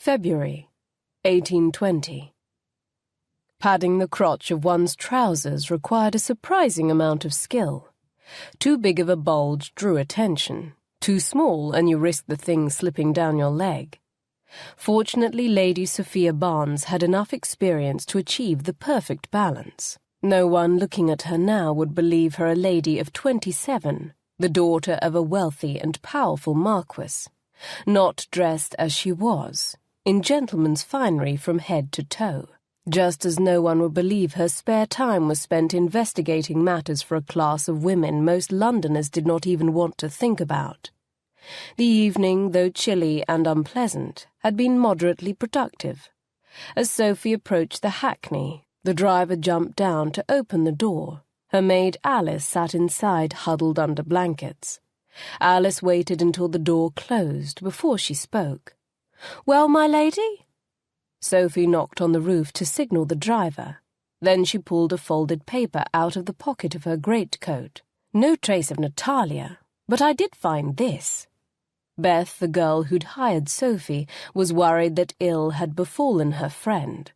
February, 1820. Padding the crotch of one's trousers required a surprising amount of skill. Too big of a bulge drew attention. Too small, and you risked the thing slipping down your leg. Fortunately, Lady Sophia Barnes had enough experience to achieve the perfect balance. No one looking at her now would believe her a lady of 27, the daughter of a wealthy and powerful marquis, not dressed as she was, in gentleman's finery from head to toe, just as no one would believe her spare time was spent investigating matters for a class of women most Londoners did not even want to think about. The evening, though chilly and unpleasant, had been moderately productive. As Sophie approached the hackney, the driver jumped down to open the door. Her maid Alice sat inside, huddled under blankets. Alice waited until the door closed before she spoke. "Well, my lady?" Sophie knocked on the roof to signal the driver. Then she pulled a folded paper out of the pocket of her greatcoat. No trace of Natalia, but I did find this. Beth, the girl who'd hired Sophie, was worried that ill had befallen her friend.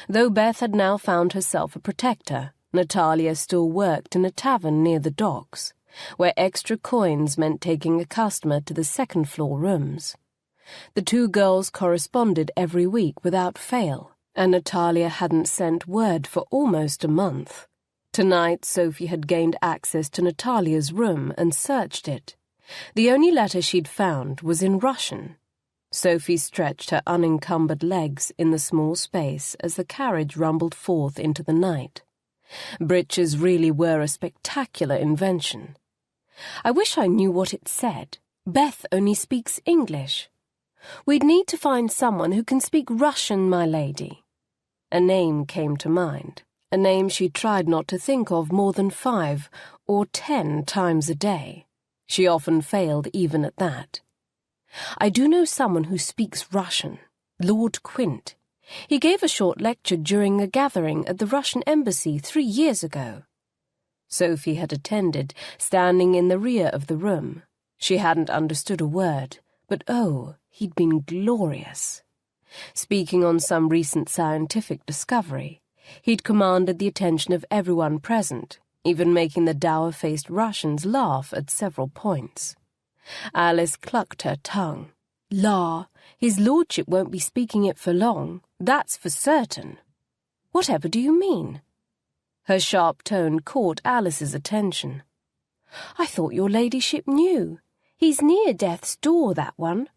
Though Beth had now found herself a protector, Natalia still worked in a tavern near the docks, where extra coins meant taking a customer to the second-floor rooms. The two girls corresponded every week without fail, and Natalia hadn't sent word for almost a month. Tonight, Sophie had gained access to Natalia's room and searched it. The only letter she'd found was in Russian. Sophie stretched her unencumbered legs in the small space as the carriage rumbled forth into the night. Breeches really were a spectacular invention. I wish I knew what it said. Beth only speaks English. We'd need to find someone who can speak Russian, my lady. A name came to mind, a name she tried not to think of more than 5 or 10 times a day. She often failed even at that. I do know someone who speaks Russian, Lord Quint. He gave a short lecture during a gathering at the Russian embassy 3 years ago. Sophie had attended, standing in the rear of the room. She hadn't understood a word, but oh, he'd been glorious. Speaking on some recent scientific discovery, he'd commanded the attention of everyone present, even making the dour-faced Russians laugh at several points. Alice clucked her tongue. "La, his lordship won't be speaking it for long, that's for certain." "Whatever do you mean?" Her sharp tone caught Alice's attention. "I thought your ladyship knew. He's near death's door, that one.